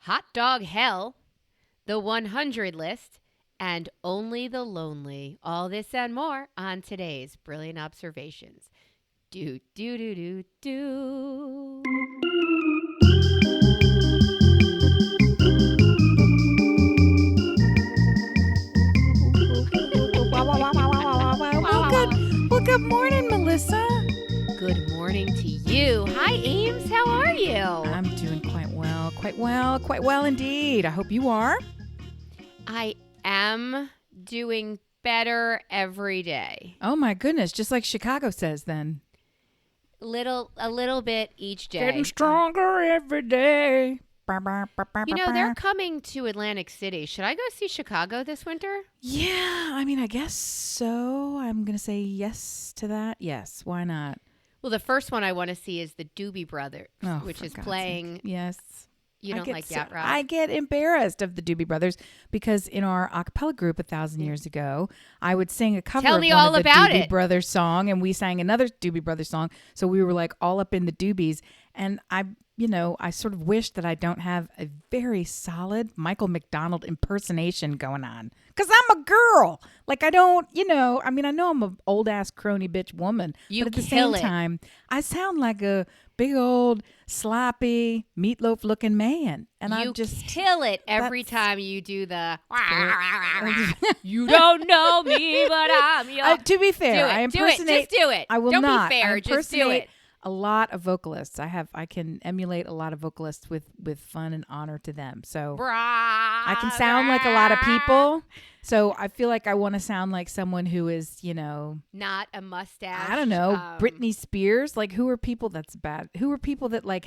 Hot Dog Hell, the 100 List, and Only the Lonely. All this and more on today's Brilliant Observations. Do, do, do, do, do. Well, good morning, Melissa. Good morning to you. Hi, Ames. How are you? I'm doing quite well indeed. I hope you are. I am doing better every day. Oh my goodness, just like Chicago says then. A little bit each day. Getting stronger every day. You know, they're coming to Atlantic City. Should I go see Chicago this winter? Yeah, I mean, I guess so. I'm going to say yes to that. Yes, why not? Well, the first one I want to see is the Doobie Brothers, which is playing. Yes. You don't like Yacht Rock? I get embarrassed of the Doobie Brothers because in our a cappella group 1,000 years ago, I would sing a cover of one of the Doobie Brothers song, and we sang another Doobie Brothers song. So we were like all up in the Doobies, and I sort of wish that I don't have a very solid Michael McDonald impersonation going on. Because I'm a girl. Like, I don't, I know I'm an old-ass crony bitch woman. But at the same time, I sound like a big old sloppy meatloaf-looking man. And you kill it every time you do the you don't know me, but I'm your... to be fair, I impersonate... Just do it. I will don't not. Be fair. Just do it. A lot of vocalists. I can emulate a lot of vocalists with fun and honor to them. So I can sound like a lot of people. So I feel like I want to sound like someone who is, not a mustache. I don't know, Brittany Spears. Like, who are people that's bad? Who are people that like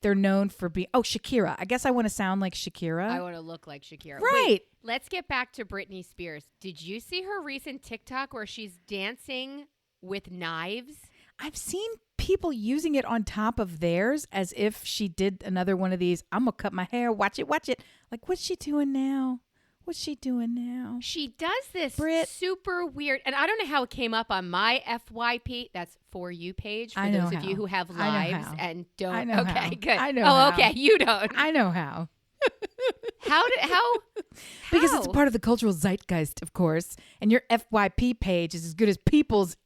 they're known for being? Oh, Shakira. I guess I want to sound like Shakira. I want to look like Shakira. Right. Wait, let's get back to Brittany Spears. Did you see her recent TikTok where she's dancing with knives? I've seen people using it on top of theirs as if she did another one of these. I'm going to cut my hair. Watch it. Like, what's she doing now? She does this Brit. super weird. And I don't know how it came up on my FYP. That's For You page for those of you who have lives and don't. I know okay, how. good. I know Oh, how. okay. You don't. I know how. How? Because it's a part of the cultural zeitgeist, of course. And your FYP page is as good as People's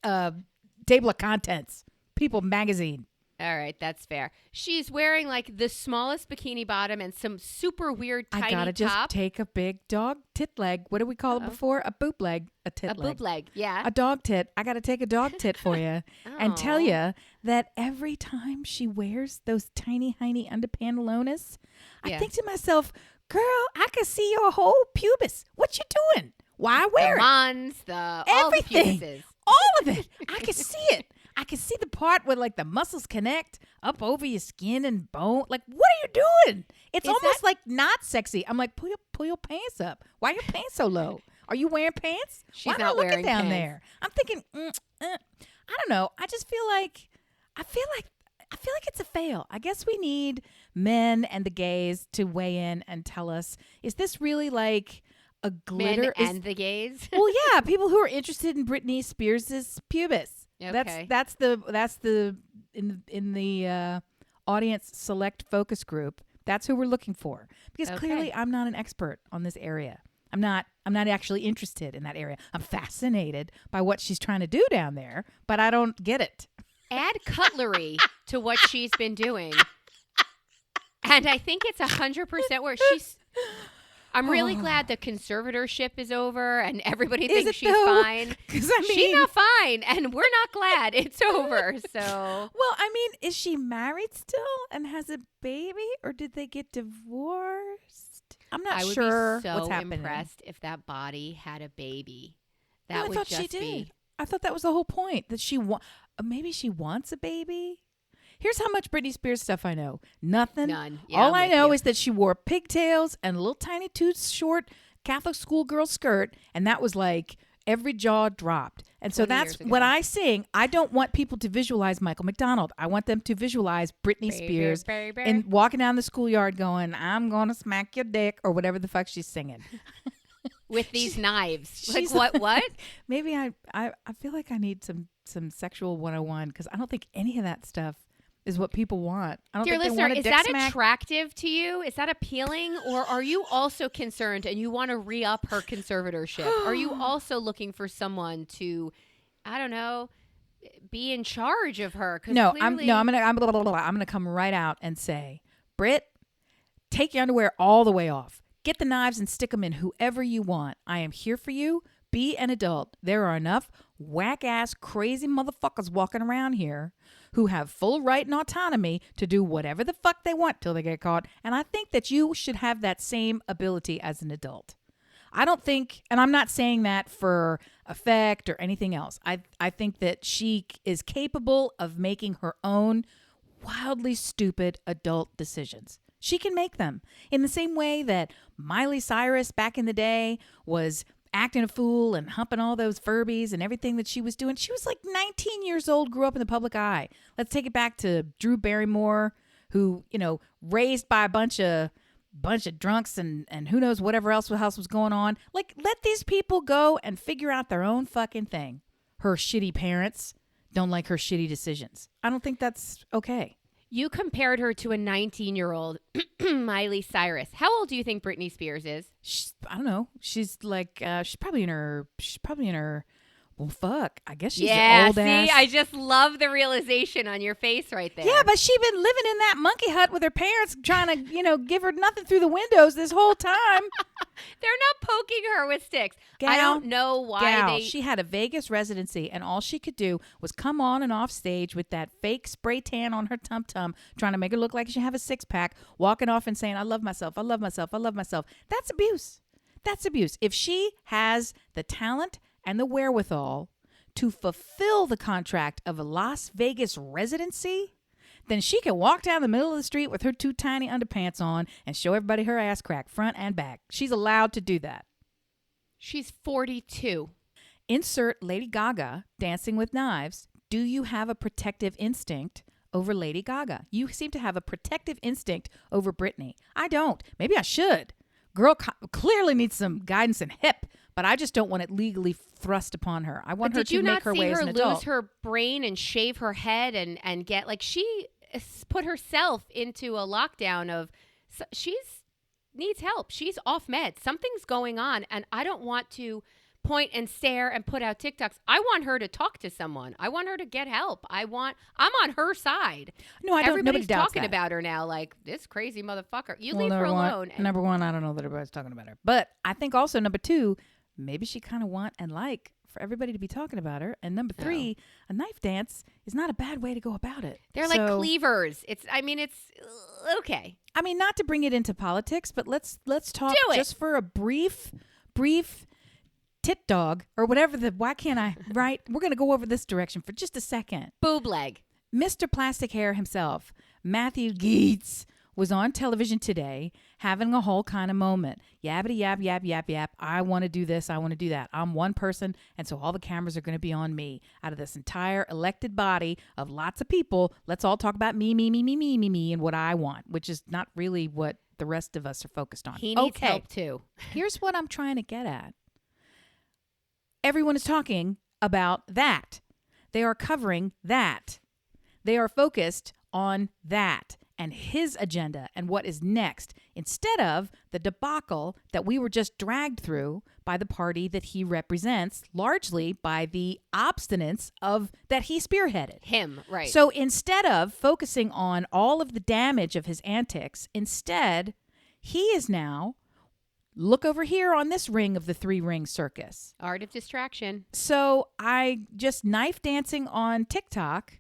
table of contents. People magazine. All right, that's fair. She's wearing like the smallest bikini bottom and some super weird tiny top. I gotta just take a big dog tit leg. What do we call it before? A boob leg. A tit leg. A boob leg, yeah. A dog tit. I gotta take a dog tit for you and tell you that every time she wears those tiny, hiney underpantalones, I think to myself, girl, I can see your whole pubis. What you doing? Why wear it? Everything. All of it. I can see it. I can see the part where like the muscles connect up over your skin and bone. Like, what are you doing? It's almost like not sexy. I'm like, pull your pants up. Why are your pants so low? Are you wearing pants? She's not wearing down pants. there. I'm thinking, I don't know. I just feel like it's a fail. I guess we need men and the gays to weigh in and tell us, is this really like a glitter? Men and the gays? Well, yeah, people who are interested in Britney Spears' pubis. Okay. That's the in the audience select focus group. That's who we're looking for, because clearly I'm not an expert on this area. I'm not actually interested in that area. I'm fascinated by what she's trying to do down there, but I don't get it. Add cutlery to what she's been doing, and I think it's 100% where she's. I'm really glad the conservatorship is over and everybody thinks she's fine. She's not fine, and we're not glad it's over. So, well, I mean, is she married still and has a baby, or did they get divorced? I'm not sure what's happening. I would be so impressed if that body had a baby. That would I thought just she did. be. I thought that was the whole point, that maybe she wants a baby. Here's how much Britney Spears stuff I know. Nothing. None. Yeah, all I know is that she wore pigtails and a little tiny too short Catholic schoolgirl skirt, and that was like every jaw dropped. And so that's when I sing, I don't want people to visualize Michael McDonald. I want them to visualize Britney Spears and walking down the schoolyard going, I'm going to smack your dick, or whatever the fuck she's singing. With these knives. Like what? Maybe I feel like I need some sexual 101, because I don't think any of that stuff is what people want. I don't Dear think listener, they want a is dick that smack. attractive to you? Is that appealing? Or are you also concerned and you want to re-up her conservatorship? Are you also looking for someone to, I don't know, be in charge of her? No, I'm gonna come right out and say, Britt, take your underwear all the way off. Get the knives and stick them in whoever you want. I am here for you. Be an adult. There are enough whack-ass crazy motherfuckers walking around here who have full right and autonomy to do whatever the fuck they want till they get caught. And I think that you should have that same ability as an adult. I don't think, and I'm not saying that for effect or anything else. I think that she is capable of making her own wildly stupid adult decisions. She can make them in the same way that Miley Cyrus back in the day was acting a fool and humping all those Furbies and everything that she was doing. She was like 19 years old, grew up in the public eye. Let's take it back to Drew Barrymore, who, raised by a bunch of drunks and who knows whatever else was going on. Like, let these people go and figure out their own fucking thing. Her shitty parents don't like her shitty decisions. I don't think that's okay. You compared her to a 19-year-old Miley Cyrus. How old do you think Britney Spears is? I don't know. She's like, she's probably in her, well, fuck. I guess she's old ass. I just love the realization on your face right there. Yeah, but she's been living in that monkey hut with her parents trying to, give her nothing through the windows this whole time. They're not poking her with sticks. I don't know why She had a Vegas residency, and all she could do was come on and off stage with that fake spray tan on her tum-tum, trying to make her look like she have a six-pack, walking off and saying, I love myself, I love myself, I love myself. That's abuse. That's abuse. If she has the talent and the wherewithal to fulfill the contract of a Las Vegas residency, then she can walk down the middle of the street with her two tiny underpants on and show everybody her ass crack, front and back. She's allowed to do that. She's 42. Insert Lady Gaga dancing with knives. Do you have a protective instinct over Lady Gaga? You seem to have a protective instinct over Britney. I don't. Maybe I should. Girl clearly needs some guidance and hip, but I just don't want it legally thrust upon her. I want her to make her way as an adult. Did you not see her lose her brain and shave her head and get, like, she put herself into a lockdown of, she's needs help. She's off meds. Something's going on, and I don't want to point and stare and put out TikToks. I want her to talk to someone. I want her to get help. I'm on her side. No, I don't. Everybody's talking that. about her now, like, this crazy motherfucker. You leave her alone. Number one, I don't know that everybody's talking about her. But I think also, number two, maybe she kind of want and like for everybody to be talking about her. And number three, a knife dance is not a bad way to go about it. They're like cleavers. It's okay. I mean, not to bring it into politics, but let's talk just for a brief tit dog or whatever why can't I, right? We're going to go over this direction for just a second. Boob leg. Mr. Plastic Hair himself, Matthew Gaetz, was on television today having a whole kind of moment. Yabbity yap, yap, yap, yap. I want to do this. I want to do that. I'm one person, and so all the cameras are going to be on me. Out of this entire elected body of lots of people, let's all talk about me, and what I want, which is not really what the rest of us are focused on. He needs help, too. Here's what I'm trying to get at. Everyone is talking about that. They are covering that. They are focused on that and his agenda and what is next, instead of the debacle that we were just dragged through by the party that he represents, largely by the obstinance of that he spearheaded. Him, right. So instead of focusing on all of the damage of his antics, instead, he is now, look over here on this ring of the 3-ring circus. Art of distraction. So I just knife dancing on TikTok.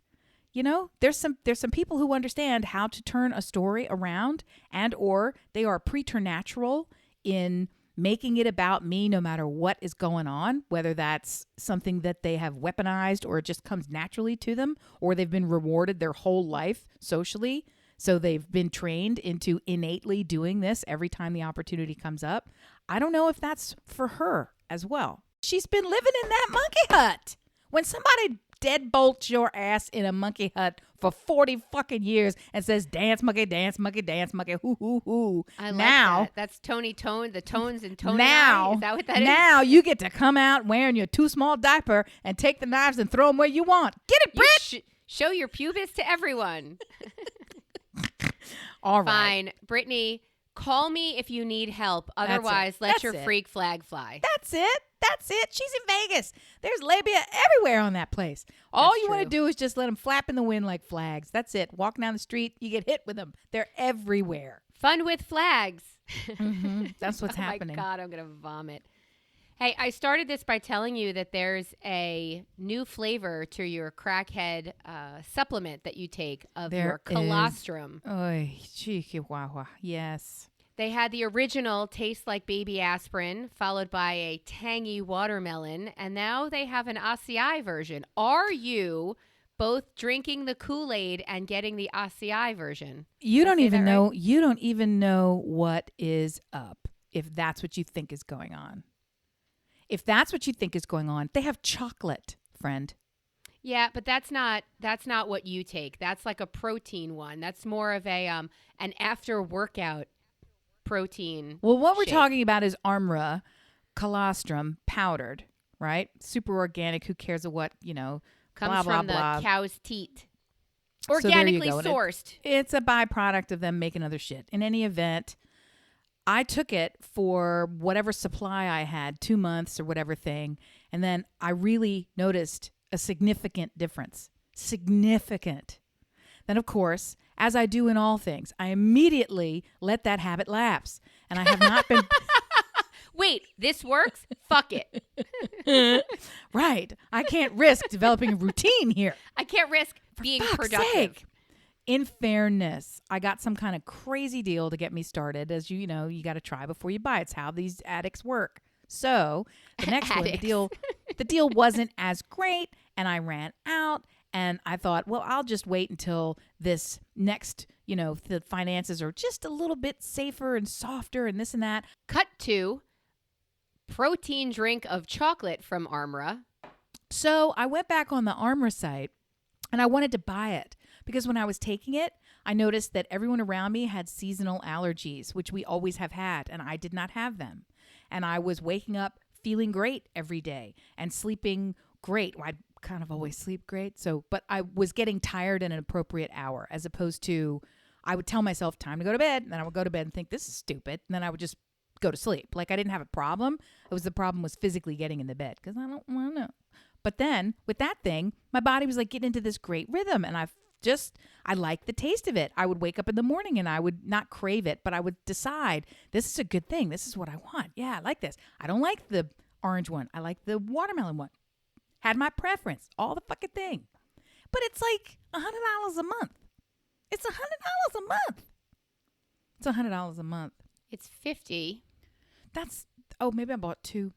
There's some people who understand how to turn a story around, and or they are preternatural in making it about me no matter what is going on, whether that's something that they have weaponized or it just comes naturally to them, or they've been rewarded their whole life socially. So they've been trained into innately doing this every time the opportunity comes up. I don't know if that's for her as well. She's been living in that monkey hut. When somebody deadbolts your ass in a monkey hut for 40 fucking years and says, dance monkey, dance monkey, dance monkey, hoo, hoo, hoo. I like that. That's Tony Tone, the tones and Tony. Now, is that what that is? Now you get to come out wearing your too small diaper and take the knives and throw them where you want. Get it, Britt? Show your pubis to everyone. All right. Fine. Brittany, call me if you need help. Otherwise, let your freak flag fly. That's it. She's in Vegas. There's labia everywhere on that place. All you want to do is just let them flap in the wind like flags. That's it. Walking down the street, you get hit with them. They're everywhere. Fun with flags. Mm-hmm. That's what's happening. Oh, my God. I'm going to vomit. Hey, I started this by telling you that there's a new flavor to your crackhead supplement that you take of your colostrum. Oy, chihuahua. Yes. They had the original taste like baby aspirin, followed by a tangy watermelon, and now they have an acai version. Are you both drinking the Kool-Aid and getting the acai version? You don't even know. Right? You don't even know what is up if that's what you think is going on. If that's what you think is going on, they have chocolate, friend. Yeah, but that's not what you take. That's like a protein one. That's more of a an after workout protein. Well, what we're talking about is Armra colostrum powdered, right? Super organic. Who cares what, comes blah, from blah, the cow's teat. Organically sourced. It's a byproduct of them making other shit. In any event, I took it for whatever supply I had, 2 months or whatever thing. And then I really noticed a significant difference. Significant. Then, of course, as I do in all things, I immediately let that habit lapse. And I have not been... Wait, this works? Fuck it. Right. I can't risk developing a routine here. I can't risk being productive. Sake. In fairness, I got some kind of crazy deal to get me started. As you know, you got to try before you buy. It's how these addicts work. So the next one, the deal wasn't as great, and I ran out. And I thought, well, I'll just wait until this next, the finances are just a little bit safer and softer and this and that. Cut to protein drink of chocolate from Armra. So I went back on the Armra site, and I wanted to buy it. Because when I was taking it, I noticed that everyone around me had seasonal allergies, which we always have had, and I did not have them. And I was waking up feeling great every day and sleeping great. Well, I kind of always sleep great. But I was getting tired at an appropriate hour, as opposed to I would tell myself time to go to bed, and then I would go to bed and think this is stupid, and then I would just go to sleep. Like I didn't have a problem. The problem was physically getting in the bed because I don't want to know. But then with that thing, my body was like getting into this great rhythm, and I like the taste of it. I would wake up in the morning and I would not crave it, but I would decide this is a good thing. This is what I want. Yeah, I like this. I don't like the orange one. I like the watermelon one. Had my preference, all the fucking thing. But it's like $100 a month. It's $100 a month. It's $100 a month. It's $50. Maybe I bought 2.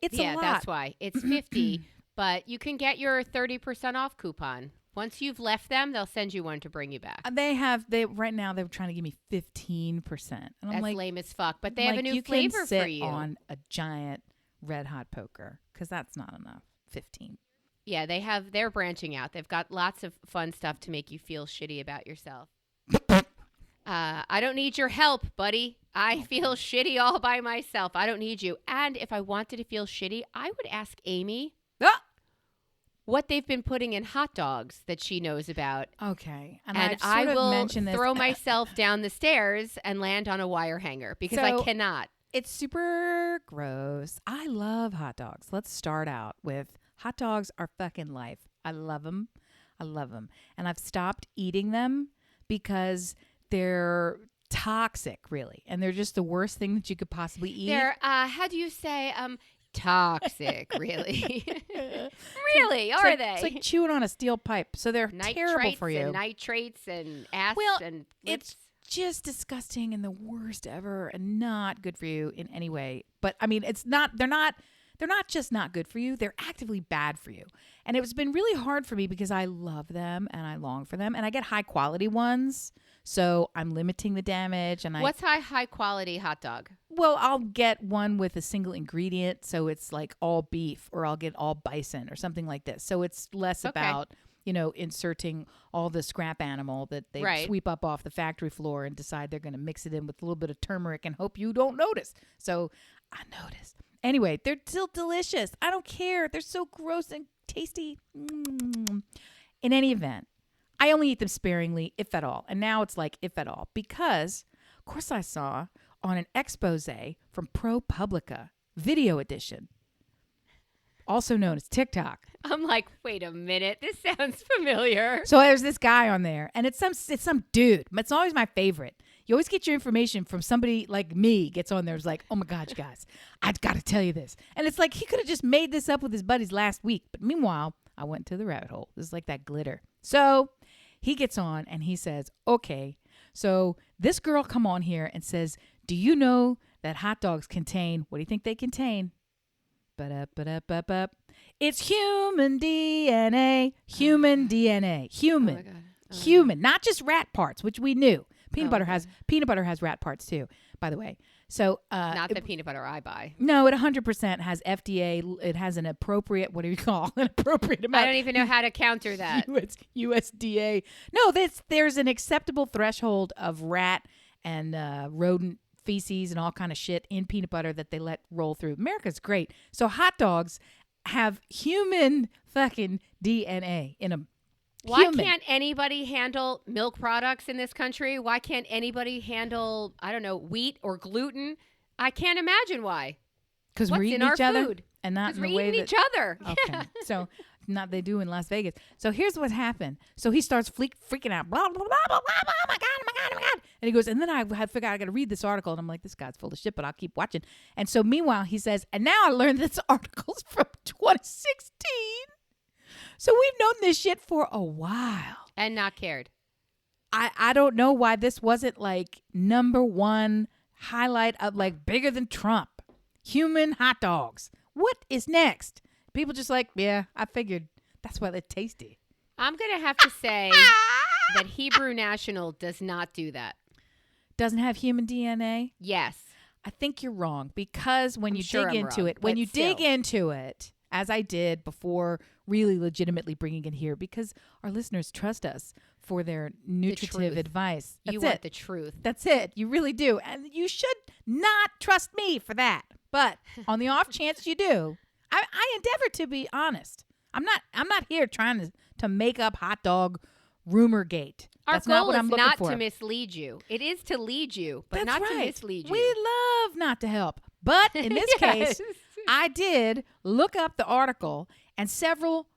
It's a lot. Yeah, that's why. It's $50, but you can get your 30% off coupon. Once you've left them, they'll send you one to bring you back. Right now they're trying to give me 15%. And I'm That's like, lame as fuck. But they have a new flavor for you. You can sit on a giant red hot poker because that's not enough. 15. Yeah, they're branching out. They've got lots of fun stuff to make you feel shitty about yourself. I don't need your help, buddy. I feel shitty all by myself. I don't need you. And if I wanted to feel shitty, I would ask Amy what they've been putting in hot dogs that she knows about. Okay. And I will throw myself down the stairs and land on a wire hanger because I cannot. It's super gross. I love hot dogs. Let's start out with hot dogs are fucking life. I love them. And I've stopped eating them because they're toxic, really. And they're just the worst thing that you could possibly eat. They're, how do you say, toxic, really? Really, are they? It's like chewing on a steel pipe. So they're terrible for you. And nitrates and acid and it's just disgusting and the worst ever and not good for you in any way. But I mean, they're not just not good for you. They're actively bad for you. And it's been really hard for me because I love them and I long for them and I get high quality ones. So I'm limiting the damage. And what's high quality hot dog? Well, I'll get one with a single ingredient. So it's like all beef, or I'll get all bison or something like this. So it's less about, inserting all the scrap animal that they sweep up off the factory floor and decide they're going to mix it in with a little bit of turmeric and hope you don't notice. So I noticed. Anyway, they're still delicious. I don't care. They're so gross and tasty. In any event, I only eat them sparingly, if at all. And now it's like, if at all. Because, of course, I saw on an expose from ProPublica, video edition, also known as TikTok. I'm like, wait a minute. This sounds familiar. So there's this guy on there, and it's some dude. It's always my favorite. You always get your information from somebody like me gets on there. It's like, oh my God, you guys, I've got to tell you this. And it's like he could have just made this up with his buddies last week. But meanwhile, I went to the rabbit hole. This is like that glitter. So he gets on and he says, okay, so this girl come on here and says, do you know that hot dogs contain, what do you think they contain? It's human DNA. Human DNA. Human. Oh my God. Human. Not just rat parts, which we knew. Peanut butter has rat parts too, by the way. So not the peanut butter I buy. No, it 100% has FDA. It has an appropriate, what do you call an appropriate amount? I don't even know how to counter that. USDA. No, there's an acceptable threshold of rat and rodent feces and all kind of shit in peanut butter that they let roll through. America's great. So hot dogs have human fucking DNA in them. Why can't anybody handle milk products in this country? Why can't anybody handle, I don't know, wheat or gluten? I can't imagine why. Because we're eating each other and not in the way that... each other. Okay. Yeah. So not they do in Las Vegas. So here's what happened. So he starts freaking out. Blah, blah, blah, blah, blah, blah, oh my God, oh my God, oh my God. And he goes, and then I had figured I got to read this article. And I'm like, this guy's full of shit, but I'll keep watching. And so meanwhile, he says, and now I learned this article's from 2016. So we've known this shit for a while. And not cared. I don't know why this wasn't like number one highlight of like bigger than Trump. Human hot dogs. What is next? People just like, yeah, I figured that's why they're tasty. I'm going to have to say that Hebrew National does not do that. Doesn't have human DNA? Yes. I think you're wrong because when you dig into it, as I did before really legitimately bringing it here, because our listeners trust us for their nutritive advice. You want the truth. That's it. You really do. And you should not trust me for that. But on the off chance you do, I endeavor to be honest. I'm not here trying to make up hot dog rumor gate. That's Our goal not what I'm is looking not for. to mislead you. It is to lead you, but That's not right. to mislead you. We love not to help. But in this case, I did look up the article and several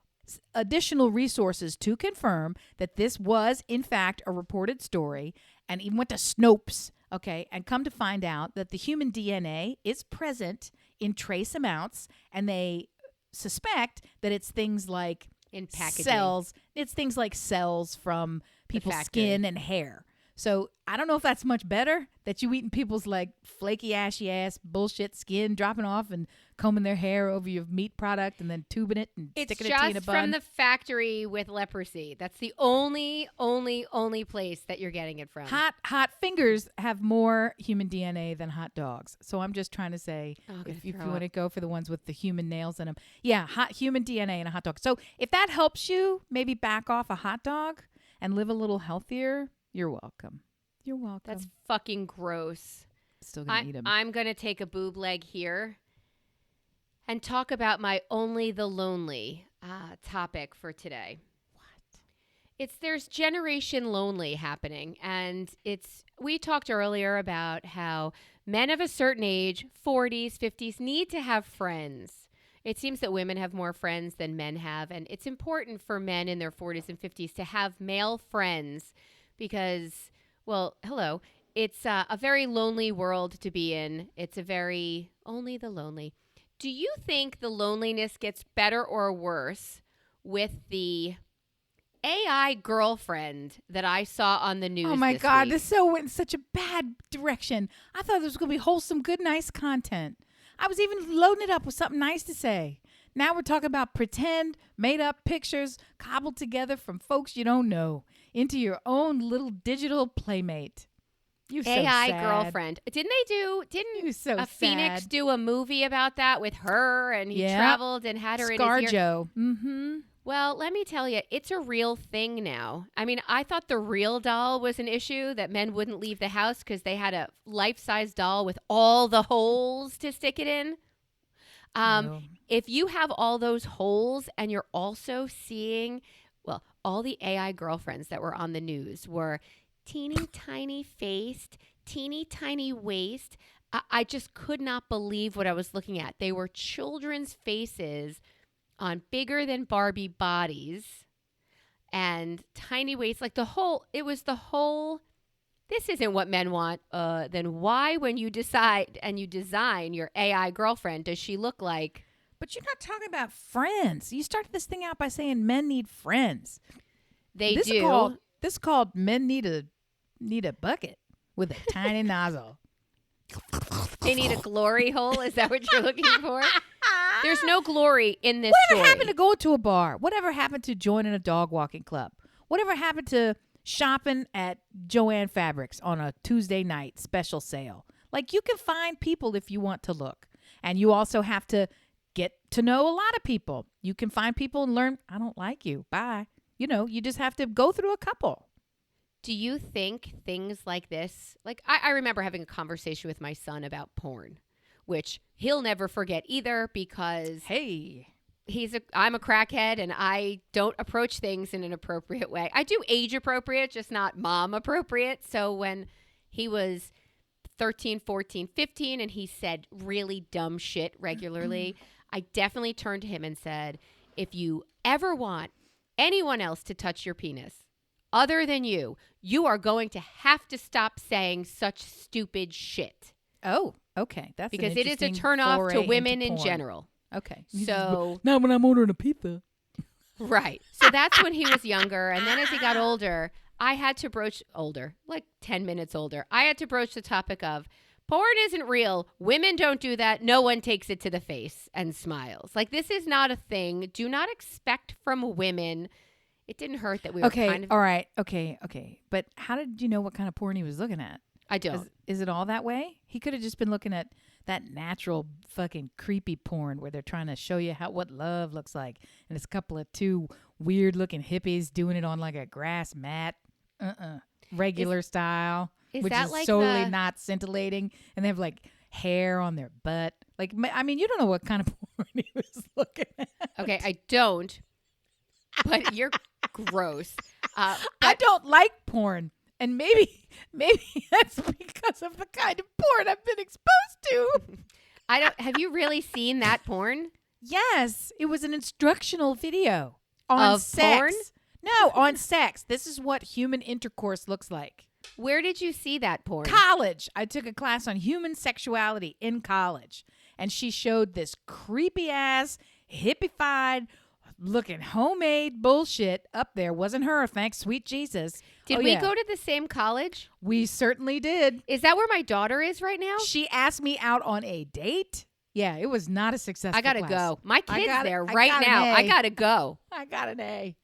additional resources to confirm that this was, in fact, a reported story, and even went to Snopes, okay, and come to find out that the human DNA is present in trace amounts, and they suspect that it's things like in packaging. cells. It's things like cells from people's skin and hair. So I don't know if that's much better that you eating people's like flaky, ashy ass bullshit skin dropping off and combing their hair over your meat product and then tubing it and sticking it in a bun. It's just from the factory with leprosy. That's the only place that you're getting it from. Hot fingers have more human DNA than hot dogs. So I'm just trying to say, if you want to go for the ones with the human nails in them, yeah, hot human DNA in a hot dog. So if that helps you maybe back off a hot dog and live a little healthier, you're welcome. You're welcome. That's fucking gross. Still gonna eat them. I'm gonna take a boob leg here and talk about my only the lonely topic for today. What? There's generation lonely happening, and we talked earlier about how men of a certain age, 40s, 50s, need to have friends. It seems that women have more friends than men have, and it's important for men in their 40s and 50s to have male friends because, well, hello, it's a very lonely world to be in. It's a very only the lonely. Do you think the loneliness gets better or worse with the AI girlfriend that I saw on the news? Oh my God, week? this so went in such a bad direction. I thought this was going to be wholesome, good, nice content. I was even loading it up with something nice to say. Now we're talking about pretend, made up pictures cobbled together from folks you don't know into your own little digital playmate. You're AI so sad. girlfriend. Didn't Phoenix do a movie about that with her, and he traveled and had her in his ear? ScarJo. Mm-hmm. Well, let me tell you, it's a real thing now. I mean, I thought the real doll was an issue, that men wouldn't leave the house because they had a life-size doll with all the holes to stick it in. If you have all those holes and you're also seeing Well, all the AI girlfriends that were on the news were teeny tiny faced, teeny tiny waist. I just could not believe what I was looking at. They were children's faces on bigger than Barbie bodies and tiny waists. Like this isn't what men want. Then why, when you decide and you design your AI girlfriend, does she look like? But you're not talking about friends. You started this thing out by saying men need friends. They do. This is called men need a bucket with a tiny nozzle. They need a glory hole. Is that what you're looking for? There's no glory in this story. Whatever happened to go to a bar? Whatever happened to joining a dog walking club? Whatever happened to shopping at Joann Fabrics on a Tuesday night special sale? Like, you can find people if you want to look. And you also have to get to know a lot of people. You can find people and learn, I don't like you. Bye. You just have to go through a couple. Do you think things like this, like I remember having a conversation with my son about porn, which he'll never forget either because I'm a crackhead and I don't approach things in an appropriate way. I do age appropriate, just not mom appropriate. So when he was 13, 14, 15 and he said really dumb shit regularly, I definitely turned to him and said, if you ever want anyone else to touch your penis other than you are going to have to stop saying such stupid shit. Oh, okay. That's because it is a turnoff to women in general. Okay. So not when I'm ordering a pizza. Right. So that's when he was younger. And then as he got older, I had to broach like 10 minutes older. I had to broach the topic of porn isn't real. Women don't do that. No one takes it to the face and smiles. Like, this is not a thing. Do not expect from women. It didn't hurt that we were kind of... All right. Okay. But how did you know what kind of porn he was looking at? I don't. Is it all that way? He could have just been looking at that natural fucking creepy porn where they're trying to show you what love looks like. And it's a couple of two weird looking hippies doing it on like a grass mat. Regular style. Which is like totally not scintillating. And they have like hair on their butt. Like, I mean, you don't know what kind of porn he was looking at. Okay, I don't. But you're gross. I don't like porn. And maybe that's because of the kind of porn I've been exposed to. Have you really seen that porn? Yes. It was an instructional video on sex. Porn? No, on sex. This is what human intercourse looks like. Where did you see that porn? College. I took a class on human sexuality in college. And she showed this creepy ass, hippified looking homemade bullshit up there. Wasn't her, thanks sweet Jesus. Did we go to the same college? We certainly did. Is that where my daughter is right now? She asked me out on a date. Yeah, it was not a successful I gotta class. Go. My kid's there right now. I gotta go. I got an A.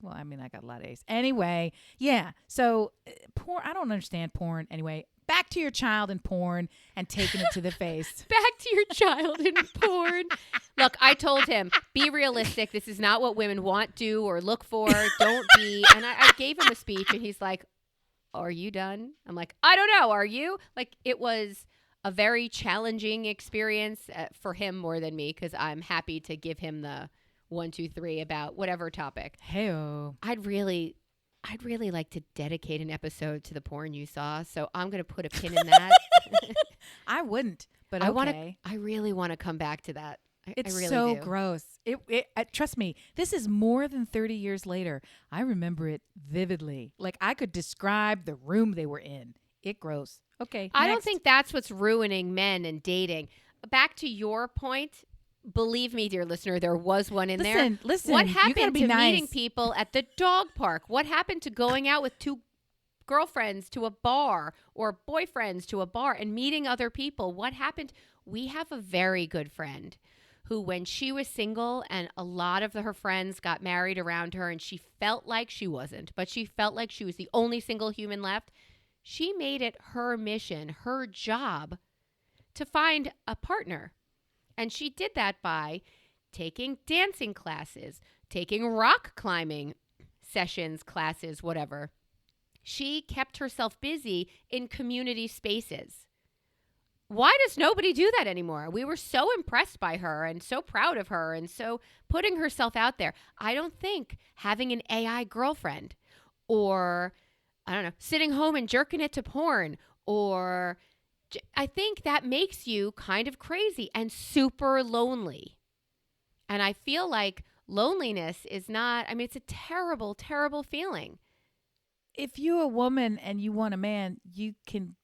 Well, I mean, I got a lot of A's. Anyway, yeah. So porn, I don't understand porn. Anyway, back to your child in porn and taking it to the face. Back to your child in porn. Look, I told him, be realistic. This is not what women want, do, or look for. Don't be. And I gave him a speech, and he's like, are you done? I'm like, I don't know. Are you? Like, it was a very challenging experience for him more than me, because I'm happy to give him the 1, 2, 3 about whatever topic. Hey-o. I'd really like to dedicate an episode to the porn you saw, so I'm going to put a pin in that. I wouldn't, but okay. I really want to come back to that. It's I really so do. gross. Trust me, this is more than 30 years later. I remember it vividly. Like, I could describe the room they were in. It gross. Okay, I next. don't think that's what's ruining men and dating. Back to your point, believe me, dear listener, there was one in there. Listen, what happened to nice. meeting people at the dog park? What happened to going out with 2 girlfriends to a bar or boyfriends to a bar and meeting other people? What happened? We have a very good friend who, when she was single and a lot of her friends got married around her and she felt like she wasn't, but she felt like she was the only single human left, she made it her mission, her job, to find a partner. And she did that by taking dancing classes, taking rock climbing sessions, classes, whatever. She kept herself busy in community spaces. why does nobody do that anymore? We were so impressed by her and so proud of her and so putting herself out there. I don't think having an AI girlfriend or, I don't know, sitting home and jerking it to porn or I think that makes you kind of crazy and super lonely. And I feel like loneliness is not, I mean, it's a terrible, terrible feeling. If you're a woman and you want a man, you can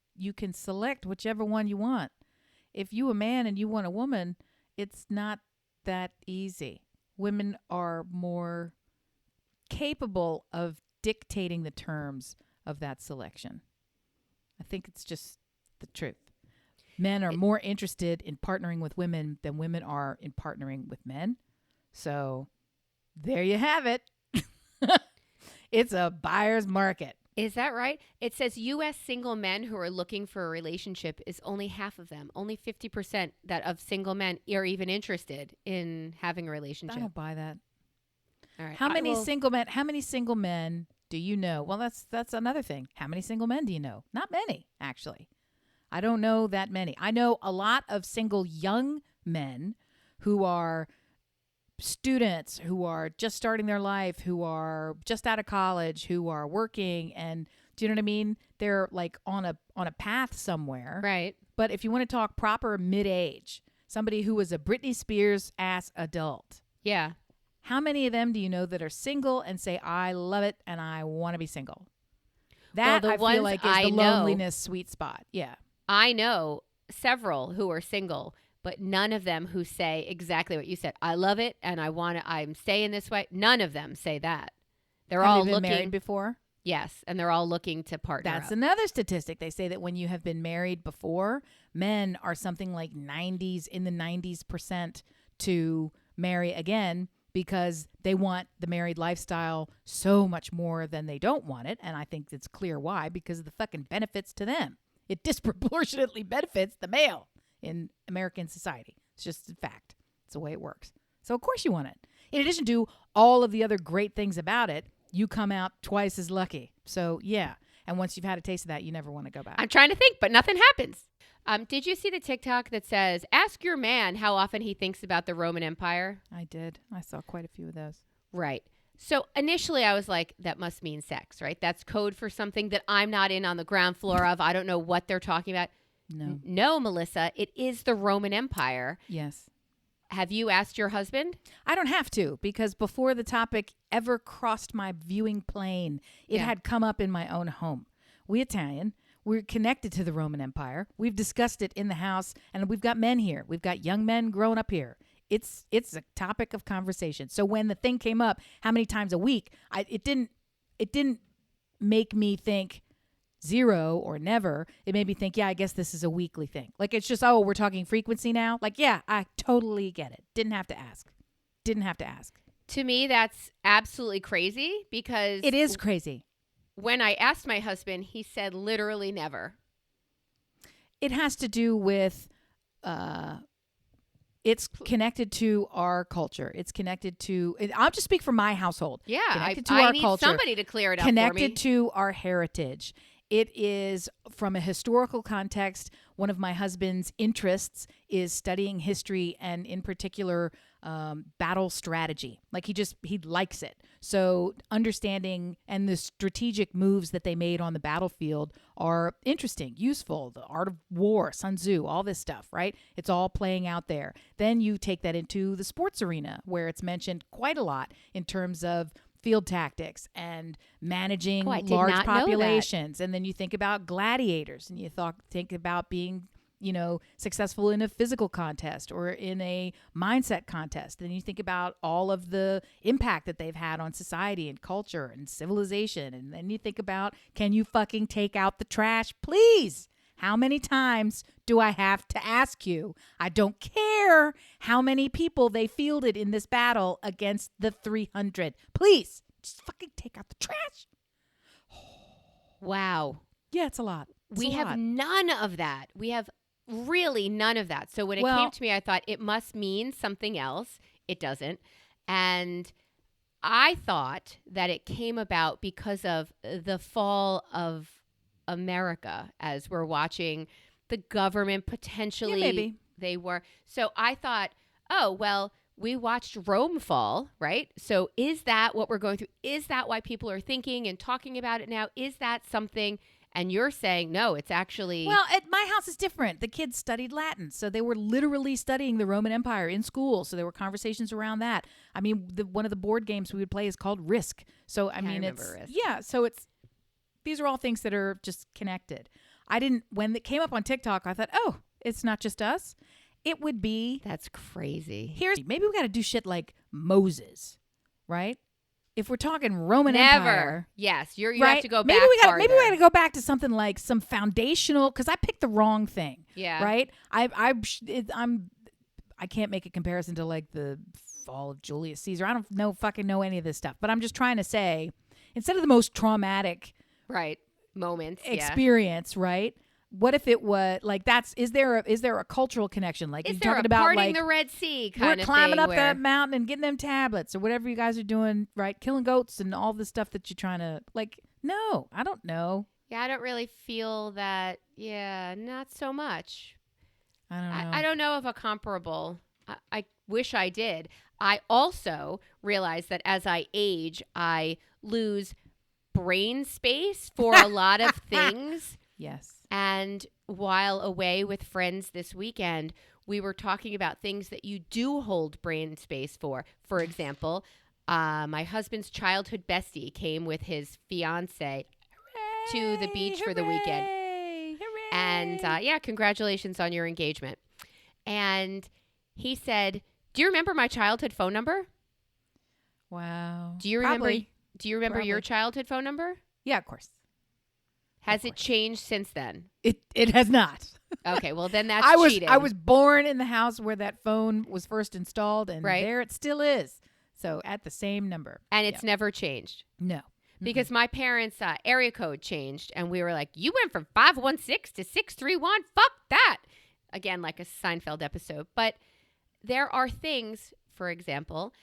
select whichever one you want. If you a man and you want a woman, it's not that easy. Women are more capable of dictating the terms of that selection. I think it's just the truth. Men are more interested in partnering with women than women are in partnering with men. So there you have it. It's a buyer's market. Is that right? It says U.S. single men who are looking for a relationship is only half of them. Only 50% of single men are even interested in having a relationship. I don't buy that. All right. How many single men do you know? Well, that's another thing. How many single men do you know? Not many, actually. I don't know that many. I know a lot of single young men who are students, who are just starting their life, who are just out of college, who are working, and do you know what I mean? They're like on a path somewhere. Right. But if you want to talk proper mid-age, somebody who was a Brittany Spears-ass adult. Yeah. How many of them do you know that are single and say, I love it and I want to be single? That I feel like is the loneliness sweet spot. Yeah. I know several who are single, but none of them who say exactly what you said. I love it and I'm staying this way. None of them say that. They're all been looking married before. Yes, and they're all looking to partner That's up. another statistic. They say that when you have been married before, men are something like 90% to marry again because they want the married lifestyle so much more than they don't want it. And I think it's clear why, because of the fucking benefits to them. It disproportionately benefits the male in American society. It's just a fact. It's the way it works. So of course you want it. In addition to all of the other great things about it, you come out twice as lucky. So yeah. And once you've had a taste of that, you never want to go back. I'm trying to think, but nothing happens. Did you see the TikTok that says, ask your man how often he thinks about the Roman Empire? I did. I saw quite a few of those. Right. So initially I was like, that must mean sex, right? That's code for something that I'm not in on the ground floor of. I don't know what they're talking about. No, Melissa, it is the Roman Empire. Yes. Have you asked your husband? I don't have to, because before the topic ever crossed my viewing plane, it had come up in my own home. We Italian, we're connected to the Roman Empire. We've discussed it in the house, and we've got men here. We've got young men growing up here. It's a topic of conversation. So when the thing came up, how many times a week, it didn't make me think zero or never. It made me think, yeah, I guess this is a weekly thing. Like, it's just, oh, we're talking frequency now. Like, yeah, I totally get it. Didn't have to ask. To me, that's absolutely crazy because it is crazy. When I asked my husband, he said literally never. It has to do with, it's connected to our culture. It's connected to, I'll just speak for my household. Yeah, connected to I our need culture, somebody to clear it up for me. Connected to our heritage. It is from a historical context. One of my husband's interests is studying history and in particular battle strategy. Like he likes it. So understanding and the strategic moves that they made on the battlefield are interesting, useful. The art of war, Sun Tzu, all this stuff, right? It's all playing out there. Then you take that into the sports arena where it's mentioned quite a lot in terms of field tactics and managing large populations. And then you think about gladiators and you think about being, successful in a physical contest or in a mindset contest. And you think about all of the impact that they've had on society and culture and civilization. And then you think about, can you fucking take out the trash, please? How many times do I have to ask you? I don't care how many people they fielded in this battle against the 300. Please, just fucking take out the trash. Wow. Yeah, it's a lot. We have none of that. We have really none of that. So when it came to me, I thought it must mean something else. It doesn't. And I thought that it came about because of the fall of America, as we're watching the government potentially. Yeah, maybe. They were. So I thought, oh, well, we watched Rome fall, right? So is that what we're going through? Is that why people are thinking and talking about it now? Is that something? And you're saying, no, it's actually. Well, at my house is different. The kids studied Latin. So they were literally studying the Roman Empire in school. So there were conversations around that. I mean, one of the board games we would play is called Risk. So, I mean, it's. Risk. Yeah. So these are all things that are just connected. When it came up on TikTok, I thought, oh, it's not just us. It would be. That's crazy. Maybe we got to do shit like Moses, right? If we're talking Roman Empire. Yes, you right? have to go back. Maybe we got to go back to something like some foundational, because I picked the wrong thing. Yeah. Right? I can't make a comparison to like the fall of Julius Caesar. I don't fucking know any of this stuff. But I'm just trying to say, instead of the most traumatic moments experience, right? What if it was like is there a cultural connection? Like is you're there talking a about parting like the Red Sea kind of we're climbing thing up that mountain and getting them tablets or whatever you guys are doing, right? Killing goats and all the stuff that you're trying to like. No, I don't know. Yeah, I don't really feel that. Yeah, not so much. I don't know. I don't know of a comparable. I wish I did. I also realize that as I age, I lose brain space for a lot of things. Yes. And while away with friends this weekend, we were talking about things that you do hold brain space for. For example, my husband's childhood bestie came with his fiance to the beach for the weekend. Hooray! And congratulations on your engagement. And he said, "Do you remember my childhood phone number?" Wow. Do you remember your childhood phone number? Yeah, of course. Has it changed since then? It has not. Okay, well then that's cheating. I was born in the house where that phone was first installed, and right. there it still is. So at the same number. And it's never changed? No. Because my parents' area code changed, and we were like, you went from 516 to 631? Fuck that! Again, like a Seinfeld episode. But there are things, for example,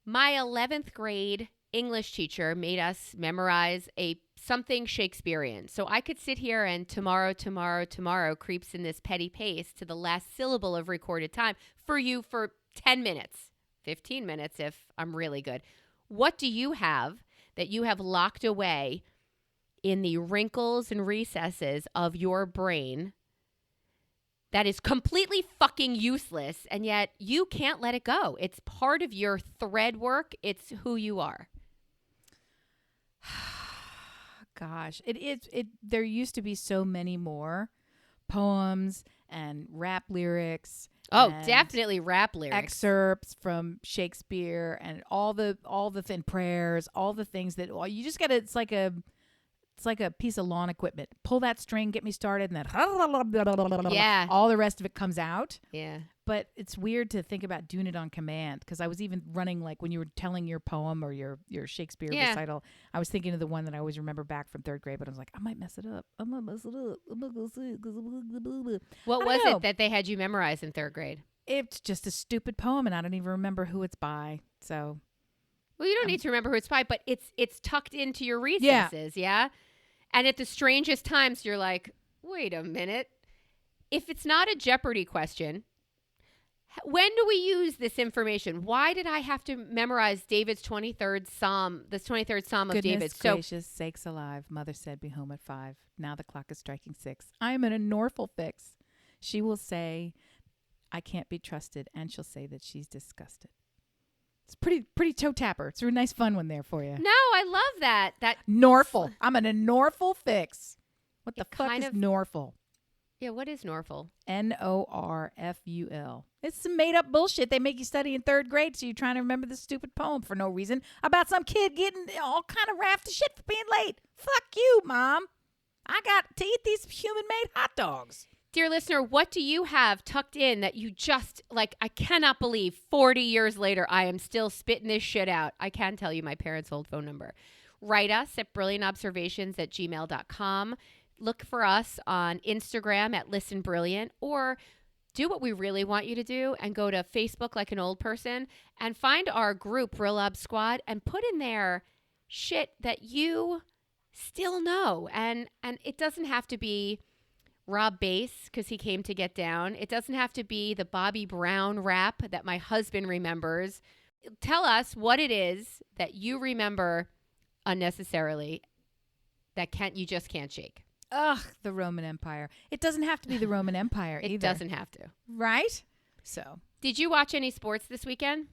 my 11th grade English teacher made us memorize something Shakespearean. So I could sit here and tomorrow creeps in this petty pace to the last syllable of recorded time for you for 10 minutes, 15 minutes if I'm really good. What do you have that you have locked away in the wrinkles and recesses of your brain that is completely fucking useless, and yet you can't let it go? It's part of your thread work. It's who you are. Gosh, there used to be so many more poems and rap lyrics. Oh, definitely rap lyrics. Excerpts from Shakespeare and all the thin prayers, all the things that you just gotta. It's like a piece of lawn equipment. Pull that string, get me started, and then all the rest of it comes out. Yeah. But it's weird to think about doing it on command, because I was even running, like when you were telling your poem or your Shakespeare recital, I was thinking of the one that I always remember back from third grade, but I was like, I might mess it up. I'm going to go see it. What was it that they had you memorize in third grade? It's just a stupid poem, and I don't even remember who it's by. So, well, you don't need to remember who it's by, but it's tucked into your recesses, yeah? And at the strangest times, you're like, wait a minute. If it's not a Jeopardy question, when do we use this information? Why did I have to memorize David's 23rd Psalm, the 23rd Psalm of David? Goodness gracious sakes alive. Mother said, be home at 5. Now the clock is striking 6. I am in a Norfolk fix. She will say, I can't be trusted, and she'll say that she's disgusted. It's pretty toe tapper. It's a really nice fun one there for you. No, I love that. That Norfolk. I'm in a Norfolk fix. What the fuck is Norfolk? Yeah, what is Norfolk? Norful. It's some made up bullshit they make you study in third grade, so you're trying to remember this stupid poem for no reason about some kid getting all kind of raft of shit for being late. Fuck you, Mom. I got to eat these human-made hot dogs. Dear listener, what do you have tucked in that you just, like, I cannot believe 40 years later I am still spitting this shit out? I can tell you my parents' old phone number. Write us at brilliantobservations@gmail.com. Look for us on Instagram at Listen Brilliant, or do what we really want you to do and go to Facebook like an old person and find our group, Brill Ob Squad, and put in there shit that you still know. And it doesn't have to be Rob bass because he came to get down. It doesn't have to be the Bobby Brown rap that my husband remembers. Tell us what it is that you remember unnecessarily that you just can't shake. Ugh, the Roman Empire. It doesn't have to be the Roman Empire either. It doesn't have to. Right? So. Did you watch any sports this weekend?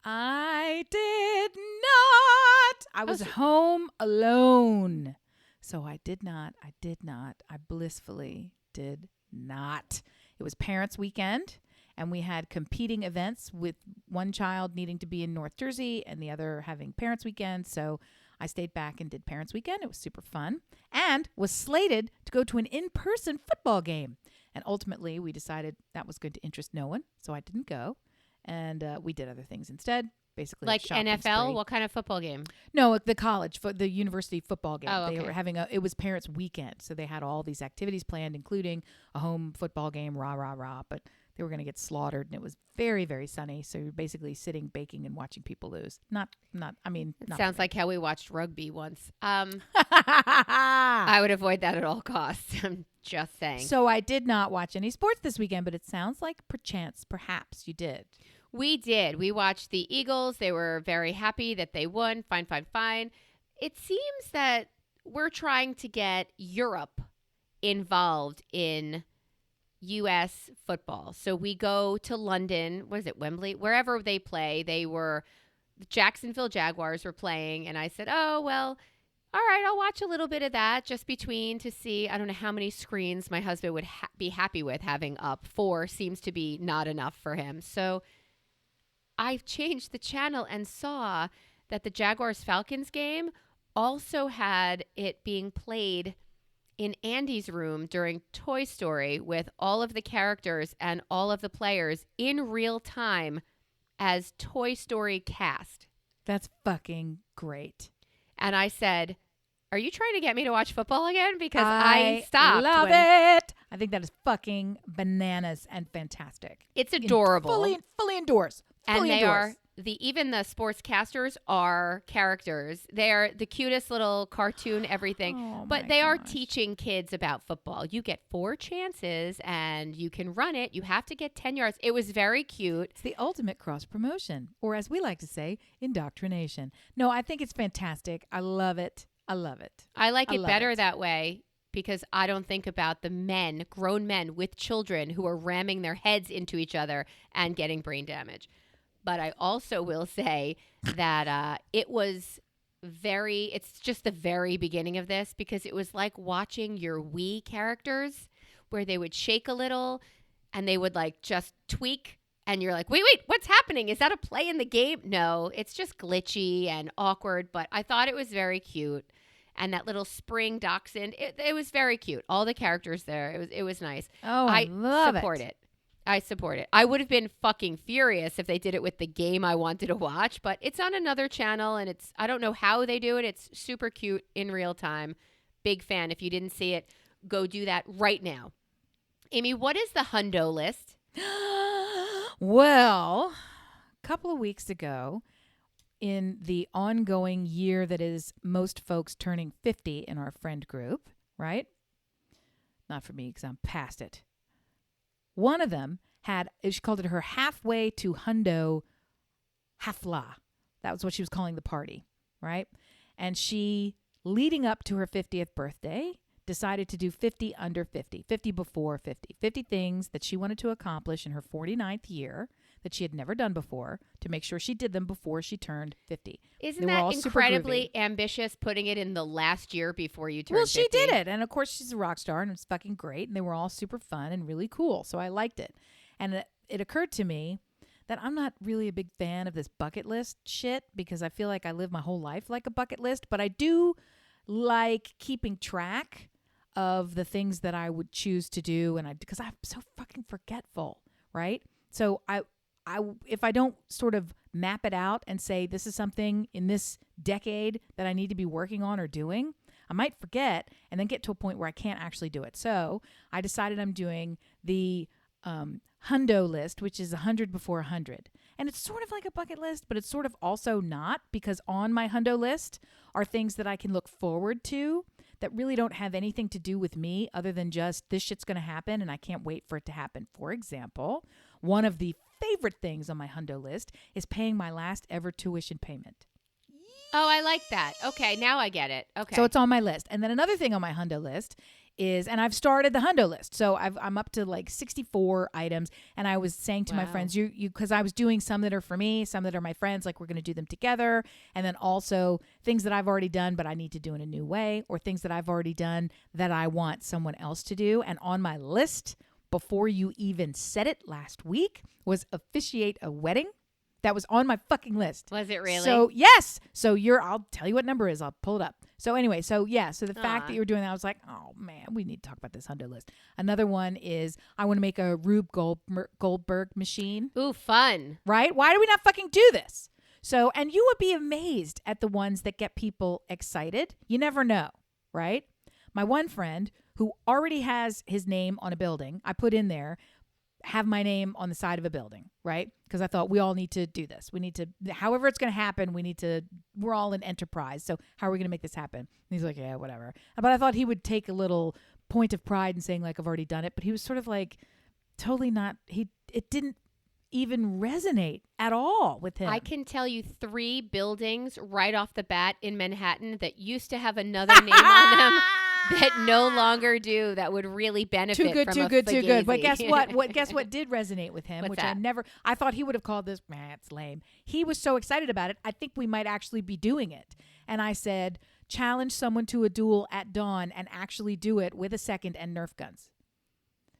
I did not. I was home alone. So I did not. I blissfully did not. It was Parents' Weekend, and we had competing events with one child needing to be in North Jersey and the other having Parents' Weekend. So I stayed back and did Parents' Weekend. It was super fun and was slated to go to an in-person football game. And ultimately, we decided that was going to interest no one, so I didn't go. And we did other things instead. Basically, like NFL? Spree. What kind of football game? No, the university football game. Oh, okay. They were having it was Parents' Weekend, so they had all these activities planned, including a home football game, rah. But they were going to get slaughtered, and it was very, very sunny. So you're basically sitting, baking, and watching people lose. It sounds like how we watched rugby once. I would avoid that at all costs. I'm just saying. So I did not watch any sports this weekend, but it sounds like perhaps you did. We did. We watched the Eagles. They were very happy that they won. Fine. It seems that we're trying to get Europe involved in U.S. football. So we go to London. What is it, Wembley? Wherever they play. The Jacksonville Jaguars were playing. And I said, oh, well, all right, I'll watch a little bit of that just between to see. I don't know how many screens my husband would be happy with having up. 4 seems to be not enough for him. So I've changed the channel and saw that the Jaguars-Falcons game also had it being played in Andy's room during Toy Story with all of the characters and all of the players in real time as Toy Story cast. That's fucking great. And I said, are you trying to get me to watch football again? Because I stopped. Love it. I think that is fucking bananas and fantastic. It's adorable. Fully endorse. And they are even the sportscasters are characters. They are the cutest little cartoon everything. But they are teaching kids about football. You get 4 chances and you can run it. You have to get 10 yards. It was very cute. It's the ultimate cross promotion, or as we like to say, indoctrination. No, I think it's fantastic. I love it. I like it better that way because I don't think about the grown men with children who are ramming their heads into each other and getting brain damage. But I also will say that it's just the very beginning of this because it was like watching your Wii characters where they would shake a little and they would like just tweak and you're like, wait, what's happening? Is that a play in the game? No, it's just glitchy and awkward, but I thought it was very cute. And that little spring dachshund, it was very cute. All the characters there, it was nice. Oh, I love it. I support it. I would have been fucking furious if they did it with the game I wanted to watch, but it's on another channel and I don't know how they do it. It's super cute in real time. Big fan. If you didn't see it, go do that right now. Amy, what is the Hundo List? Well, a couple of weeks ago, in the ongoing year that is most folks turning 50 in our friend group, right? Not for me because I'm past it. One of them she called it her halfway to Hundo Hafla. That was what she was calling the party, right? And she, leading up to her 50th birthday, decided to do 50 under 50, 50 before 50, 50 things that she wanted to accomplish in her 49th year that she had never done before to make sure she did them before she turned 50. Isn't that incredibly ambitious, putting it in the last year before you turn 50? Well, she did it. And of course, she's a rock star and it's fucking great. And they were all super fun and really cool. So I liked it. And it occurred to me that I'm not really a big fan of this bucket list shit because I feel like I live my whole life like a bucket list. But I do like keeping track of the things that I would choose to do. And because I'm so fucking forgetful, right? So if I don't sort of map it out and say this is something in this decade that I need to be working on or doing, I might forget and then get to a point where I can't actually do it. So I decided I'm doing the Hundo List, which is 100 before 100. And it's sort of like a bucket list, but it's sort of also not because on my Hundo List are things that I can look forward to that really don't have anything to do with me other than just this shit's going to happen and I can't wait for it to happen. For example, one of the favorite things on my Hundo list is paying my last ever tuition payment. Oh, I like that. Okay, now I get it. Okay. So it's on my list. And then another thing on my Hundo list is, and I've started the Hundo list. So I'm up to like 64 items. And I was saying to my friends, because I was doing some that are for me, some that are my friends, like we're going to do them together. And then also things that I've already done, but I need to do in a new way, or things that I've already done that I want someone else to do. And on my list, before you even said it last week, was officiate a wedding. That was on my fucking list. Was it really? So, yes. So I'll tell you what number it is. I'll pull it up. So anyway, so the fact that you were doing that, I was like, oh man, we need to talk about this Hundo list. Another one is I want to make a Rube Goldberg machine. Ooh, fun. Right? Why do we not fucking do this? So, and you would be amazed at the ones that get people excited. You never know, right? My one friend who already has his name on a building, I put in there, have my name on the side of a building, right? Because I thought we all need to do this. We need to, however it's going to happen, we're all an enterprise. So how are we going to make this happen? And he's like, yeah, whatever. But I thought he would take a little point of pride in saying like, I've already done it. But he was sort of like totally not, it didn't even resonate at all with him. I can tell you 3 buildings right off the bat in Manhattan that used to have another name on them that no longer do, that would really benefit from a Fugazi. Too good. But guess what? Guess what did resonate with him? What's which that? I thought he would have called this, it's lame. He was so excited about it. I think we might actually be doing it. And I said, challenge someone to a duel at dawn and actually do it with a second and Nerf guns.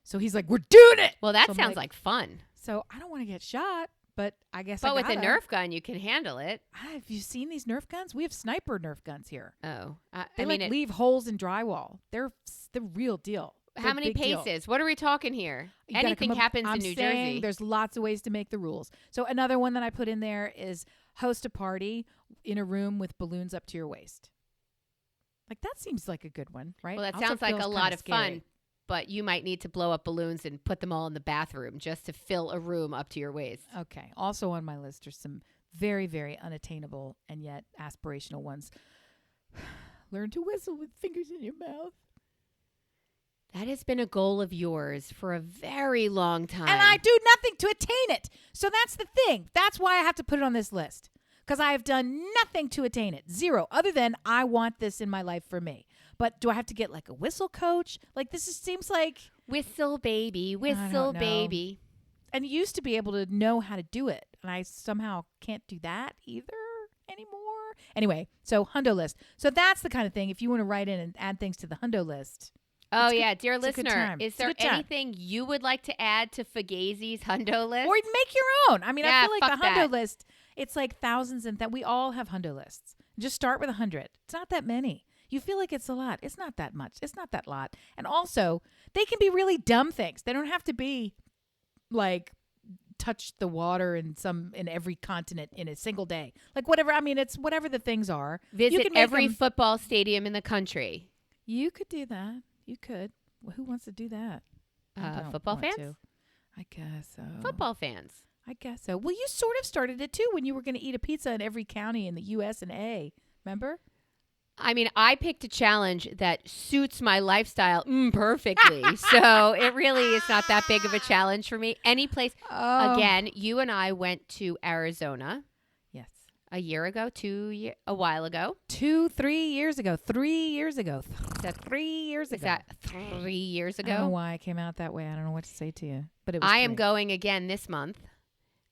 So he's like, we're doing it. Well, that sounds like fun. So I don't want to get shot, but I guess But with a Nerf gun, you can handle it. Have you seen these Nerf guns? We have sniper Nerf guns here. Oh. They leave holes in drywall. They're the real deal. How many paces? What are we talking here? Anything happens in New Jersey. There's lots of ways to make the rules. So another one that I put in there is host a party in a room with balloons up to your waist. Like that seems like a good one, right? Well, that sounds like a lot of fun. But you might need to blow up balloons and put them all in the bathroom just to fill a room up to your waist. Okay. Also on my list are some very, very unattainable and yet aspirational ones. Learn to whistle with fingers in your mouth. That has been a goal of yours for a very long time. And I do nothing to attain it. So that's the thing. That's why I have to put it on this list. Because I have done nothing to attain it. Zero. Other than I want this in my life for me. But do I have to get like a whistle coach? Like seems like... Whistle baby, whistle baby. And you used to be able to know how to do it. And I somehow can't do that either anymore. Anyway, so Hundo list. So that's the kind of thing. If you want to write in and add things to the Hundo list. Oh, yeah. Dear listener, is there anything you would like to add to Fugazi's Hundo list? Or make your own. I mean, I feel like the Hundo list, it's like thousands and that we all have Hundo lists. Just start with 100. It's not that many. You feel like it's a lot. It's not that much. It's not that lot. And also, they can be really dumb things. They don't have to be like touch the water in every continent in a single day. Like whatever. I mean, it's whatever the things are. Visit every football stadium in the country. You could do that. You could. Well, who wants to do that? Football fans? I guess so. Football fans. I guess so. Well, you sort of started it too when you were going to eat a pizza in every county in the U.S. and A. Remember? I mean, I picked a challenge that suits my lifestyle perfectly. So it really is not that big of a challenge for me. Any place. Oh. Again, you and I went to Arizona. Yes. A while ago. 3 years ago. 3 years ago. Is that 3 years ago? I don't know why I came out that way. I don't know what to say to you. But it was I am going again this month.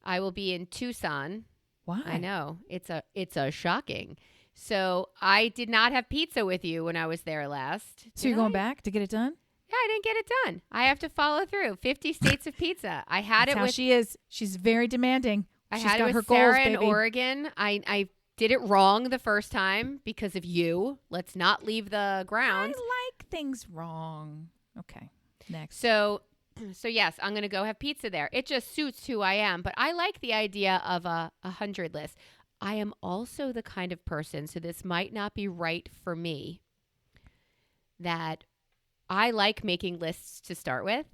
I will be in Tucson. Why? I know. It's a shocking. So I did not have pizza with you when I was there last. So you're going back to get it done? Yeah, I didn't get it done. I have to follow through. 50 states of pizza. I had That's it how with. she is. She's very demanding. I She's had got it her with goals, Sarah in baby. Oregon. I did it wrong the first time because of you. Let's not leave the grounds. I like things wrong. Okay, next. So yes, I'm going to go have pizza there. It just suits who I am. But I like the idea of a 100 list. I am also the kind of person, so this might not be right for me, that I like making lists to start with.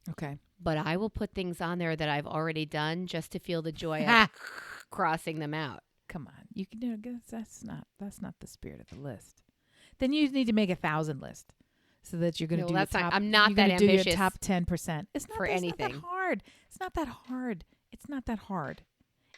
Okay. But I will put things on there that I've already done just to feel the joy of crossing them out. Come on. You can do it. That's not the spirit of the list. then you need to make 1,000 list so that you're going to do your top. I'm not that ambitious. Do your top 10%. It's not for anything. It's not that hard. It's not that hard. It's not that hard,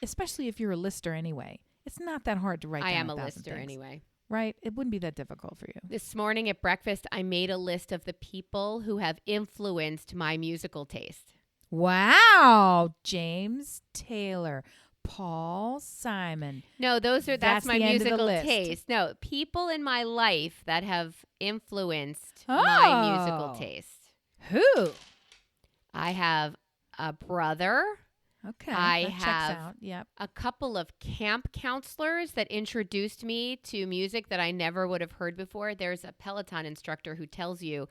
especially if you're a lister anyway. It's not that hard to write. I am a lister anyway. Right? It wouldn't be that difficult for you. This morning at breakfast, I made a list of the people who have influenced my musical taste. Wow, James Taylor. Paul Simon. No, that's my musical taste. No, people in my life that have influenced my musical taste. Who? I have a brother. Okay. I that have checks out. Yep. a couple of camp counselors that introduced me to music that I never would have heard before. There's a Peloton instructor who tells you,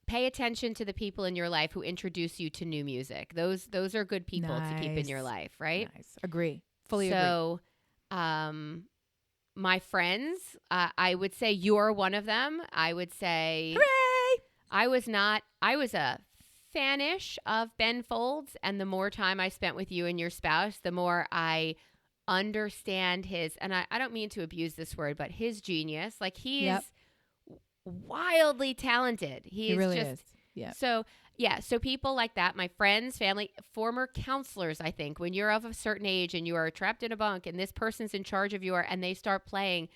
pay attention to the people in your life who introduce you to new music. Those are good people to keep in your life, right? Nice. Agree. Fully agree. So, my friends, I would say you're one of them. I would say, hooray! I was a fanish of Ben Folds, and the more time I spent with you and your spouse, the more I understand his, and I don't mean to abuse this word, but his genius. Like, he is wildly talented. He really is. Yeah. So people like that, my friends, family, former counselors, I think, when you're of a certain age and you are trapped in a bunk and this person's in charge of you and they start playing,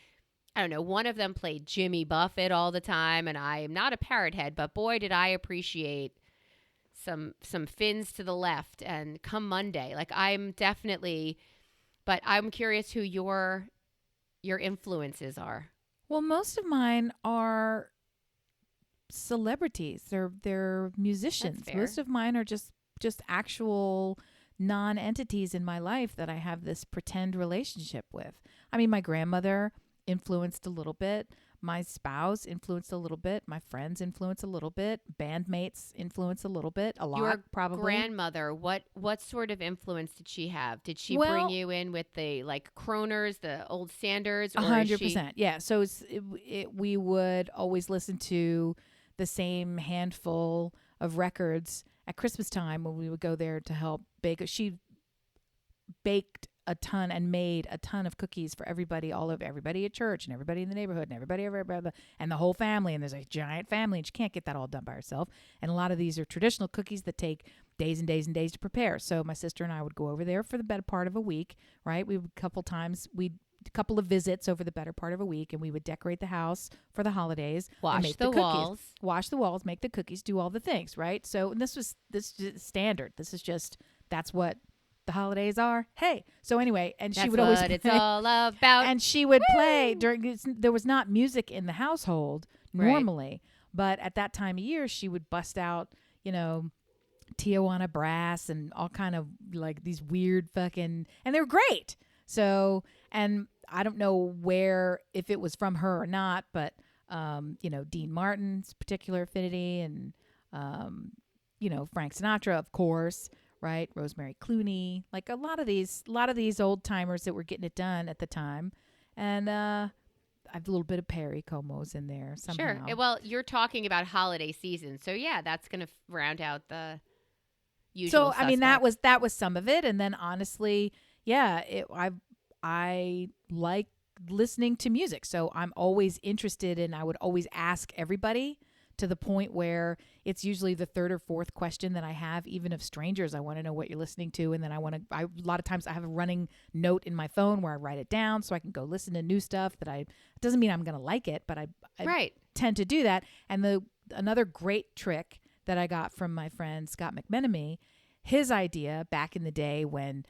I don't know, one of them played Jimmy Buffett all the time, and I am not a parrot head, but boy, did I appreciate some fins to the left and Come Monday. Like, I'm definitely, but I'm curious who your influences are. Well, most of mine are celebrities. They're musicians. Most of mine are just actual non-entities in my life that I have this pretend relationship with. I mean, my grandmother influenced a little bit. My spouse influenced a little bit. My friends influenced a little bit. Bandmates influenced a little bit. A lot, your probably. Grandmother, what sort of influence did she have? Did she bring you in with the Kroners, the old Sanders? 100%. Yeah. So we would always listen to the same handful of records at Christmas time when we would go there to help bake. She baked a ton and made a ton of cookies for everybody at church and everybody in the neighborhood and everybody and the whole family. And there's a giant family and she can't get that all done by herself. And a lot of these are traditional cookies that take days and days and days to prepare. So my sister and I would go over there for the better part of a week, right? We would a couple of visits over the better part of a week, and we would decorate the house for the holidays. Wash the walls. Wash the walls, make the cookies, do all the things, right? So this is standard. That's what the holidays are. Hey. So anyway, and she would always play. It's all about. And she would play there was not music in the household normally, but at that time of year, she would bust out, Tijuana brass and all kind of like these weird fucking, and they were great. So, and I don't know if it was from her or not, but, Dean Martin's particular affinity and, Frank Sinatra, of course, right? Rosemary Clooney, like a lot of these old timers that were getting it done at the time. And, I have a little bit of Perry Como's in there somehow. Sure. Well, you're talking about holiday season. So yeah, that's going to round out the usual suspects. I mean, that was some of it. And then honestly, yeah, I like listening to music. So I'm always interested and I would always ask everybody, to the point where it's usually the third or fourth question that I have, even of strangers. I want to know what you're listening to. And then a lot of times I have a running note in my phone where I write it down so I can go listen to new stuff it doesn't mean I'm going to like it, but I tend to do that. And another great trick that I got from my friend Scott McMenemy, his idea back in the day when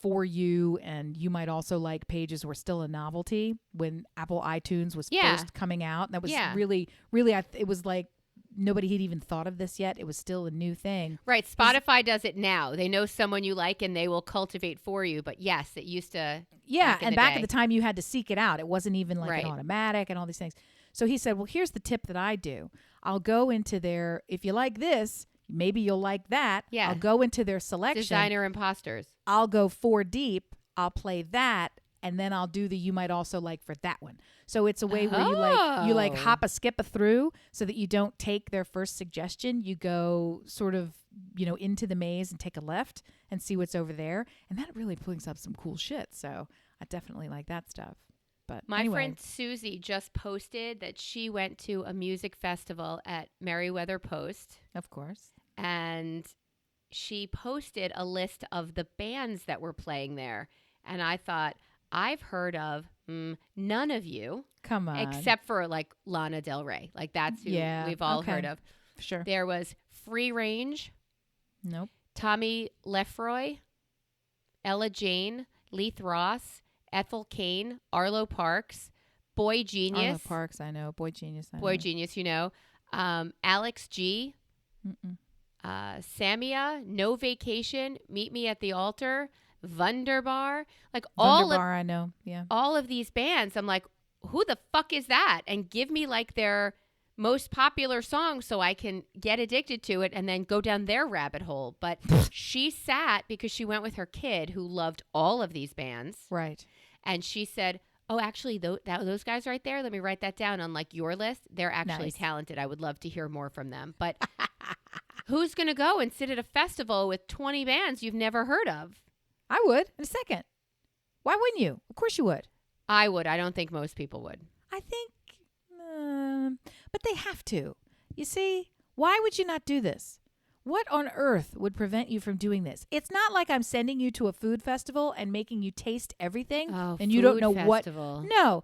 For You and You Might Also Like pages were still a novelty, when Apple iTunes was first coming out. That was really, it was like nobody had even thought of this yet. It was still a new thing. Right. Spotify does it now. They know someone you like and they will cultivate for you. But yes, it used to. Yeah. And back at the time you had to seek it out. It wasn't even like an automatic and all these things. So he said, well, here's the tip that I do. I'll go into their, if you like this, maybe you'll like that. Yeah. I'll go into their selection. Designer imposters. I'll go 4 deep. I'll play that. And then I'll do the You Might Also Like for that one. So it's a way where you like hop a skip a through so that you don't take their first suggestion. You go sort of, into the maze and take a left and see what's over there. And that really brings up some cool shit. So I definitely like that stuff. But my anyway. friend Susie just posted that she went to a music festival at Meriwether Post. Of course. And she posted a list of the bands that were playing there. And I thought, I've heard of none of you. Come on. Except for like Lana Del Rey. Like that's who we've all heard of. Sure. There was Free Range. Nope. Tommy Lefroy. Ella Jane. Leith Ross. Ethel Cain. Arlo Parks. Boy Genius. Arlo Parks, I know. Boy Genius, I know. Boy Genius, you know. Alex G. Samia. No Vacation. Meet Me at the Altar. Wunderbar. Like Wunderbar, I know. Yeah. All of these bands, I'm like, who the fuck is that? And give me like their most popular song so I can get addicted to it and then go down their rabbit hole. But she sat because she went with her kid who loved all of these bands. Right. And she said, oh, actually, those guys right there, let me write that down on like your list. They're actually talented. I would love to hear more from them. But who's going to go and sit at a festival with 20 bands you've never heard of? I would in a second. Why wouldn't you? Of course you would. I would. I don't think most people would. I think, but they have to. You see, why would you not do this? What on earth would prevent you from doing this? It's not like I'm sending you to a food festival and making you taste everything and you don't know festival. What. No,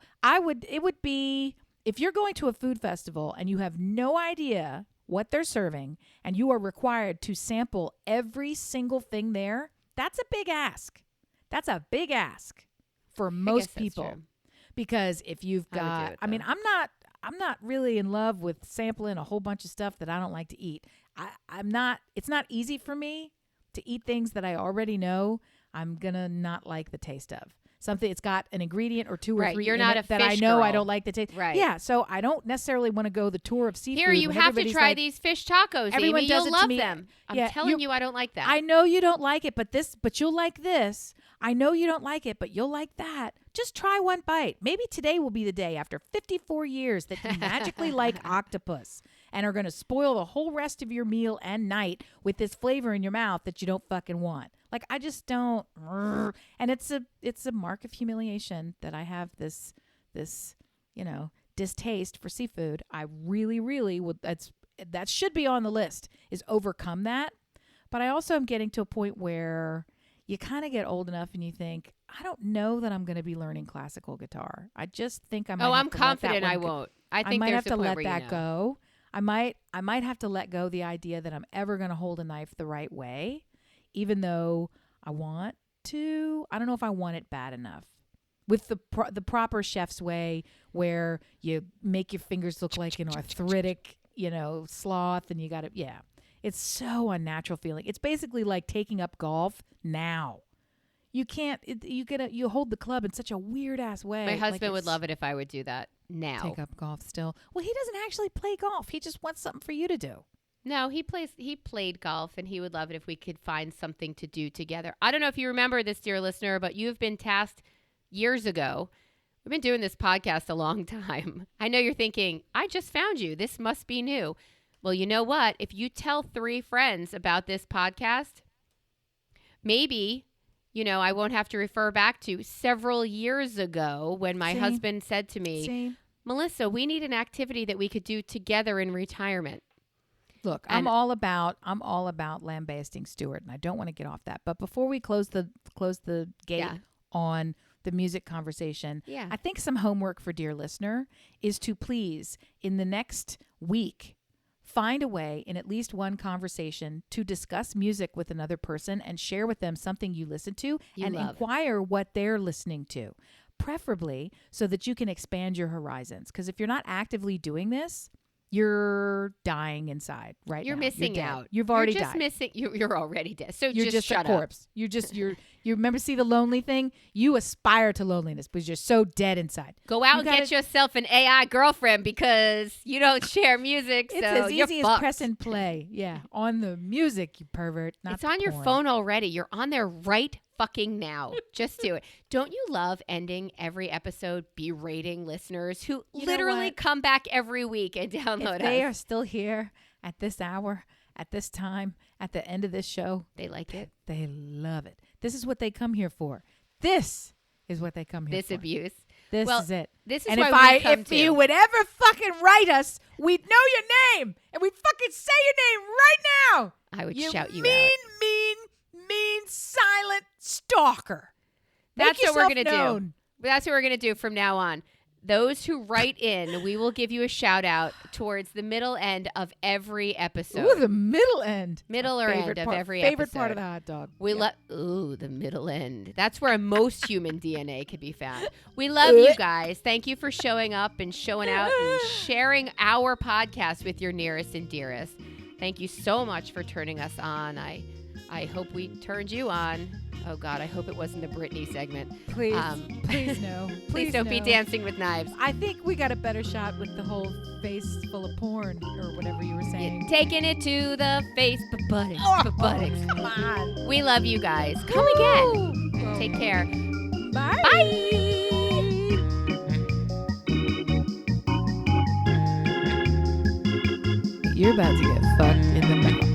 it would be, if you're going to a food festival and you have no idea what they're serving and you are required to sample every single thing there, that's a big ask. That's a big ask for most people. Because if you've got, I'm not really in love with sampling a whole bunch of stuff that I don't like to eat. It's not easy for me to eat things that I already know I'm going to not like the taste of. Something, it's got an ingredient or two or three You're not a that fish I know girl. I don't like the taste. Right. Yeah, so I don't necessarily want to go the tour of seafood. Here, you have to try these fish tacos, everyone Amy. does You'll it to love me. them. I'm telling you, I don't like that. I know you don't like it, but you'll like this. I know you don't like it, but you'll like that. Just try one bite. Maybe today will be the day after 54 years that you magically like octopus and are going to spoil the whole rest of your meal and night with this flavor in your mouth that you don't fucking want. Like, I just don't. And it's a mark of humiliation that I have this distaste for seafood. I really, really would. That should be on the list, is overcome that. But I also am getting to a point where you kind of get old enough and you think, I don't know that I'm going to be learning classical guitar. I just think I might. I'm confident I won't. I might have to let that go. I might have to let go the idea that I'm ever going to hold a knife the right way, even though I want to. I don't know if I want it bad enough. With the proper chef's way, where you make your fingers look like an arthritic, sloth, and you got to, it's so unnatural feeling. It's basically like taking up golf now. You can't. You hold the club in such a weird ass way. My husband would love it if I would do that now. Take up golf still. Well, he doesn't actually play golf. He just wants something for you to do. No, he played golf, and he would love it if we could find something to do together. I don't know if you remember this, dear listener, but you've been tasked years ago. We've been doing this podcast a long time. I know you're thinking, I just found you. This must be new. Well, you know what? If you tell 3 friends about this podcast, maybe, I won't have to refer back to several years ago when my husband said to me, Melissa, we need an activity that we could do together in retirement. Look, I'm all about lambasting Stuart, and I don't want to get off that. But before we close the gate on the music conversation, I think some homework for dear listener is to please, in the next week, find a way in at least one conversation to discuss music with another person and share with them something you listen to and inquire what they're listening to, preferably so that you can expand your horizons. Because if you're not actively doing this, you're dying inside right You're now. Missing out. You've already died. You're already dead. So you're just shut a corpse. Up. You remember, see the lonely thing? You aspire to loneliness because you're so dead inside. Go out and get yourself an AI girlfriend because you don't share music. It's so as easy as press and play. Yeah, on the music, you pervert. It's on your phone already. You're on there right fucking now. Just do it. Don't you love ending every episode berating listeners who literally come back every week and download us? They are still here at this hour, at this time, at the end of this show. They like it. They love it. This is what they come here for. This is what they come here for. This abuse. This is it. This is and why if you would ever fucking write us, we'd know your name and we'd fucking say your name right now. I would shout you mean, out. mean, silent stalker. That's what we're gonna known. do. That's what we're gonna do from now on. Those who write in, we will give you a shout out towards the middle end of every episode. Ooh, the middle end. Middle or end of every episode. Favorite part of the hot dog. Ooh, the middle end. That's where most human DNA could be found. We love you guys. Thank you for showing up and showing out and sharing our podcast with your nearest and dearest. Thank you so much for turning us on. I hope we turned you on. Oh, God, I hope it wasn't the Brittany segment. Please, please no. Please don't be dancing with knives. I think we got a better shot with the whole face full of porn or whatever you were saying. Taking it to the face, buttocks. Come on. We love you guys. Come again. Take care. Bye. Bye. You're about to get fucked in the mouth.